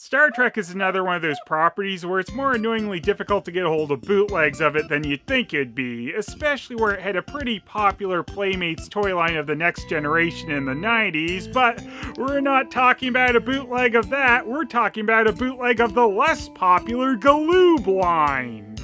Star Trek is another one of those properties where it's more annoyingly difficult to get a hold of bootlegs of it than you'd think it'd be, especially where it had a pretty popular Playmates toy line of the Next Generation in the 90s, but we're not talking about a bootleg of that, we're talking about a bootleg of the less popular Galoob line.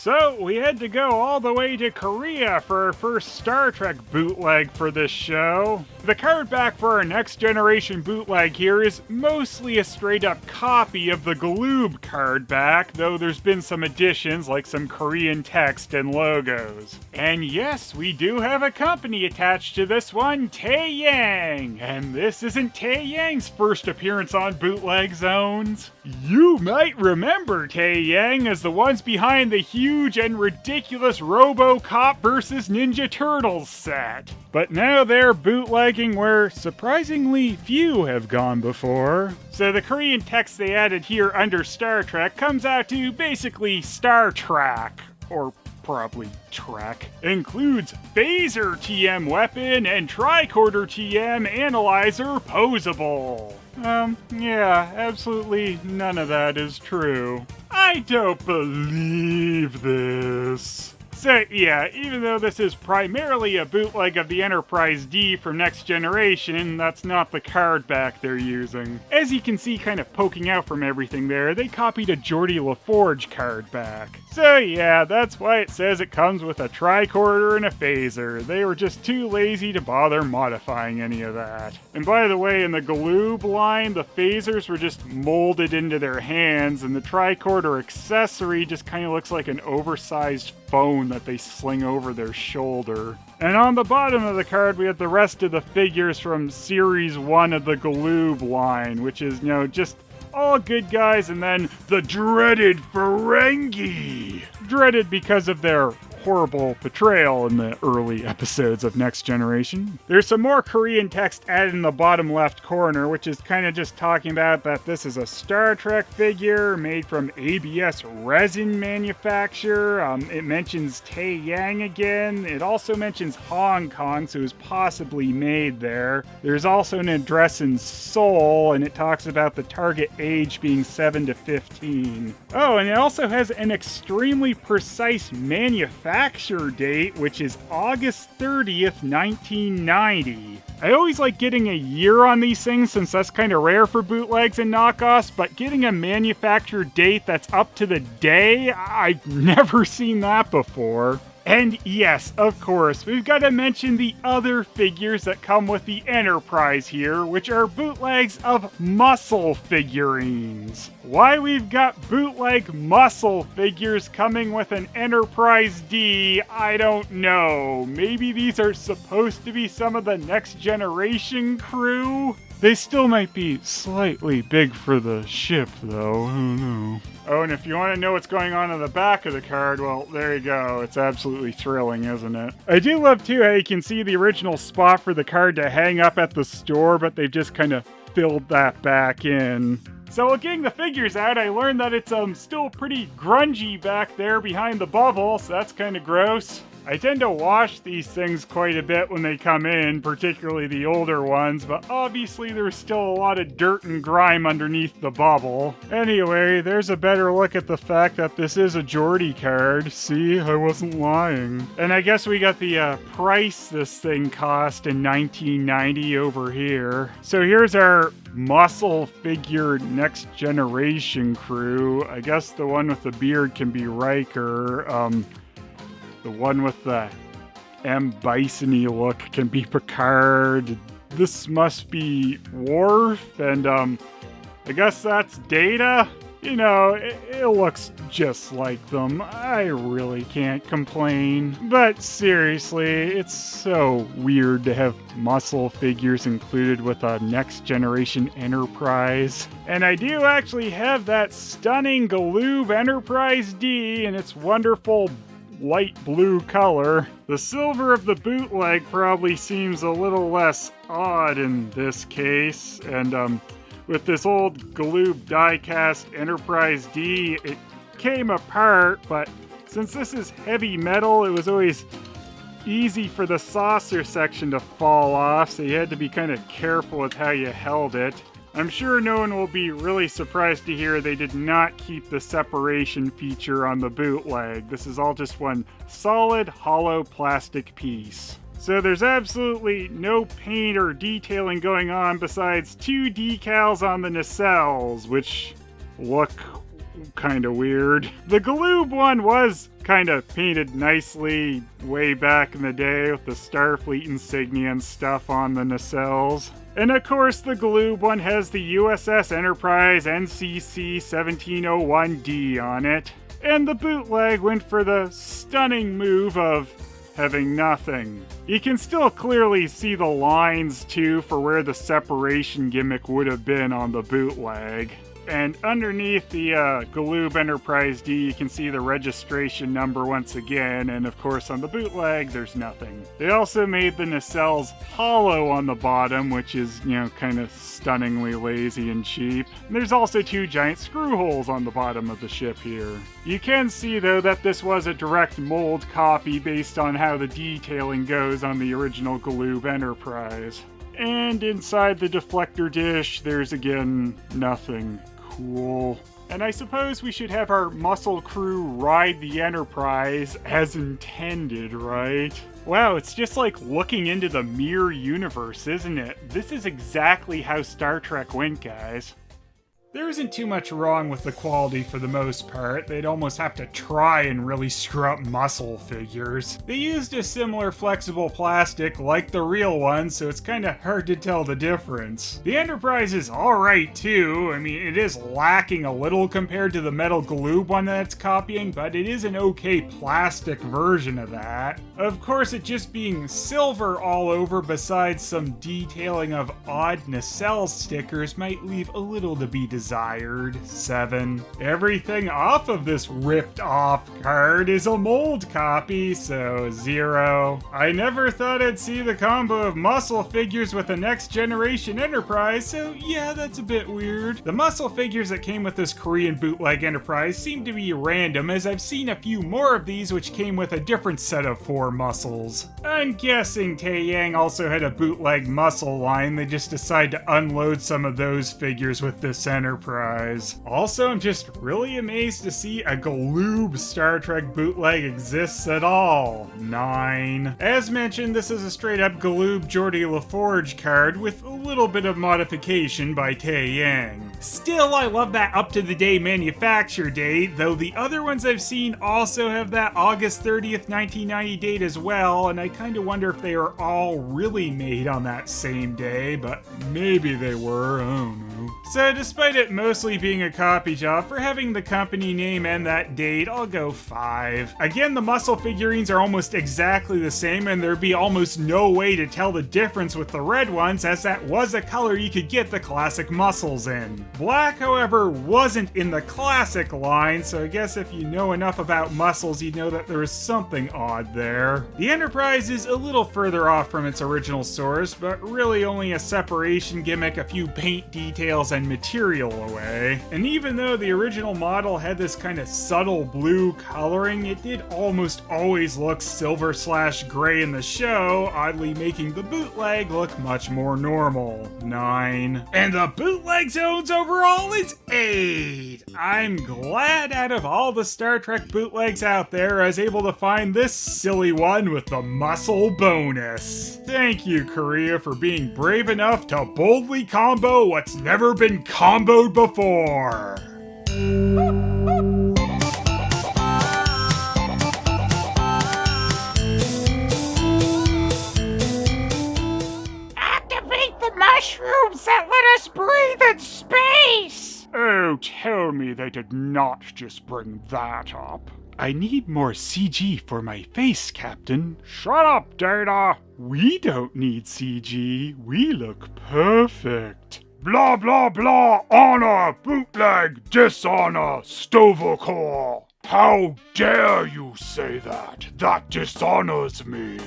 So, we had to go all the way to Korea for our first Star Trek bootleg for this show. The card back for our Next Generation bootleg here is mostly a straight up copy of the Galoob card back, though there's been some additions like some Korean text and logos. And yes, we do have a company attached to this one, Tae Yang. And this isn't Tae Yang's first appearance on Bootleg Zones. You might remember Tae Yang as the ones behind the huge and ridiculous RoboCop vs. Ninja Turtles set. But now they're bootlegging where surprisingly few have gone before. So the Korean text they added here under Star Trek comes out to basically Star Trek, or probably Trek. Includes phaser TM weapon and tricorder TM analyzer posable. Yeah, absolutely none of that is true. I don't believe this. So yeah, even though this is primarily a bootleg of the Enterprise D from Next Generation, that's not the card back they're using. As you can see kind of poking out from everything there, they copied a Geordi LaForge card back. So yeah, that's why it says it comes with a tricorder and a phaser. They were just too lazy to bother modifying any of that. And by the way, in the Galoob line, the phasers were just molded into their hands, and the tricorder accessory just kind of looks like an oversized phone that they sling over their shoulder. And on the bottom of the card, we have the rest of the figures from Series 1 of the Galoob line, which is, just all good guys, and then the dreaded Ferengi. Dreaded because of their horrible portrayal in the early episodes of Next Generation. There's some more Korean text added in the bottom left corner, which is kind of just talking about that this is a Star Trek figure made from ABS resin manufacturer. It mentions Tae Yang again. It also mentions Hong Kong, so it was possibly made there. There's also an address in Seoul, and it talks about the target age being 7 to 15. Oh, and it also has an extremely precise manufacturer date, which is August 30th, 1990. I always like getting a year on these things since that's kind of rare for bootlegs and knockoffs, but getting a manufacturer date that's up to the day, I've never seen that before. And yes, of course, we've got to mention the other figures that come with the Enterprise here, which are bootlegs of M.U.S.C.L.E figurines. Why we've got bootleg M.U.S.C.L.E figures coming with an Enterprise D, I don't know. Maybe these are supposed to be some of the Next Generation crew? They still might be slightly big for the ship, though. I don't know. Oh, and if you want to know what's going on the back of the card, well, there you go. It's absolutely thrilling, isn't it? I do love, too, how you can see the original spot for the card to hang up at the store, but they've just kind of filled that back in. So while getting the figures out, I learned that it's still pretty grungy back there behind the bubble, so that's kind of gross. I tend to wash these things quite a bit when they come in, particularly the older ones, but obviously there's still a lot of dirt and grime underneath the bubble. Anyway, there's a better look at the fact that this is a Geordi card. See, I wasn't lying. And I guess we got the price this thing cost in 1990 over here. So here's our M.U.S.C.L.E figure Next Generation crew. I guess the one with the beard can be Riker. The one with the M. Bison-y look can be Picard. This must be Worf, and I guess that's Data. It looks just like them. I really can't complain. But seriously, it's so weird to have M.U.S.C.L.E figures included with a Next Generation Enterprise. And I do actually have that stunning Galoob Enterprise D in its wonderful light blue color. The silver of the bootleg probably seems a little less odd in this case, and with this old Galoob die-cast Enterprise D, it came apart, but since this is heavy metal, it was always easy for the saucer section to fall off, so you had to be kind of careful with how you held it. I'm sure no one will be really surprised to hear they did not keep the separation feature on the bootleg. This is all just one solid, hollow plastic piece. So there's absolutely no paint or detailing going on besides two decals on the nacelles, which look kind of weird. The Galoob one was kind of painted nicely way back in the day with the Starfleet insignia and stuff on the nacelles. And of course the Galoob one has the USS Enterprise NCC 1701D on it. And the bootleg went for the stunning move of having nothing. You can still clearly see the lines too for where the separation gimmick would have been on the bootleg. And underneath the Galoob Enterprise D, you can see the registration number once again, and of course on the bootleg, there's nothing. They also made the nacelles hollow on the bottom, which is, kind of stunningly lazy and cheap. And there's also two giant screw holes on the bottom of the ship here. You can see, though, that this was a direct mold copy based on how the detailing goes on the original Galoob Enterprise. And inside the deflector dish, there's again nothing. Cool. And I suppose we should have our muscle crew ride the Enterprise as intended, right? Wow, it's just like looking into the mirror universe, isn't it? This is exactly how Star Trek went, guys. There isn't too much wrong with the quality for the most part. They'd almost have to try and really screw up muscle figures. They used a similar flexible plastic like the real one, so it's kind of hard to tell the difference. The Enterprise is alright too. I mean, it is lacking a little compared to the metal Galoob one that's copying, but it is an okay plastic version of that. Of course, it just being silver all over besides some detailing of odd nacelle stickers might leave a little to be desired. 7. Everything off of this ripped off card is a mold copy, so 0. I never thought I'd see the combo of muscle figures with a next generation Enterprise, so yeah, that's a bit weird. The muscle figures that came with this Korean bootleg Enterprise seem to be random, as I've seen a few more of these which came with a different set of 4 muscles. I'm guessing Taeyang also had a bootleg muscle line. They just decided to unload some of those figures with this Enterprise. Also, I'm just really amazed to see a Galoob Star Trek bootleg exists at all. 9. As mentioned, this is a straight up Galoob Geordi LaForge card with a little bit of modification by Taeyang. Still, I love that up-to-the-day manufacture date, though the other ones I've seen also have that August 30th, 1990 date as well, and I kind of wonder if they are all really made on that same day, but maybe they were, I don't know. So despite it mostly being a copy job, for having the company name and that date, I'll go 5. Again, the muscle figurines are almost exactly the same, and there'd be almost no way to tell the difference with the red ones, as that was a color you could get the classic muscles in. Black, however, wasn't in the classic line, so I guess if you know enough about muscles, you'd know that there is something odd there. The Enterprise is a little further off from its original source, but really only a separation gimmick, a few paint details, and material away. And even though the original model had this kind of subtle blue coloring, it did almost always look silver/gray in the show, oddly making the bootleg look much more normal. 9. And the bootleg zones overall is 8. I'm glad out of all the Star Trek bootlegs out there, I was able to find this silly one with the muscle bonus. Thank you, Korea, for being brave enough to boldly combo what's never been comboed before. Activate the mushrooms that let us breathe in space! Oh, tell me they did not just bring that up. I need more CG for my face, Captain. Shut up, Data! We don't need CG. We look perfect. Blah blah blah, honor, bootleg, dishonor, Stovercore. How dare you say that? That dishonors me.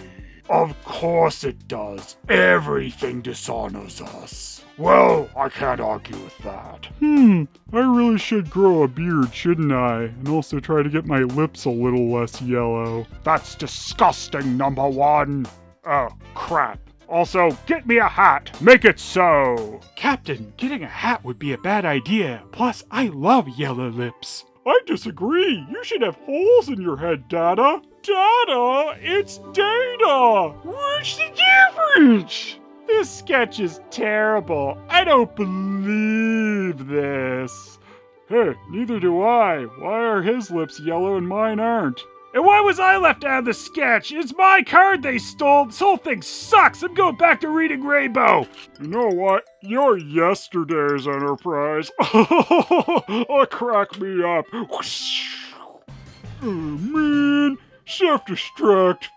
Of course it does. Everything dishonors us. Well, I can't argue with that. I really should grow a beard, shouldn't I? And also try to get my lips a little less yellow. That's disgusting, number one. Oh, crap. Also, get me a hat. Make it so. Captain, getting a hat would be a bad idea. Plus, I love yellow lips. I disagree. You should have holes in your head, Data. Data, it's Data. What's the difference? This sketch is terrible. I don't believe this. Hey, neither do I. Why are his lips yellow and mine aren't? And why was I left out of the sketch? It's my card they stole. This whole thing sucks. I'm going back to reading Rainbow. You know what? You're yesterday's Enterprise. Oh, crack me up. Oh, man. Self-destruct.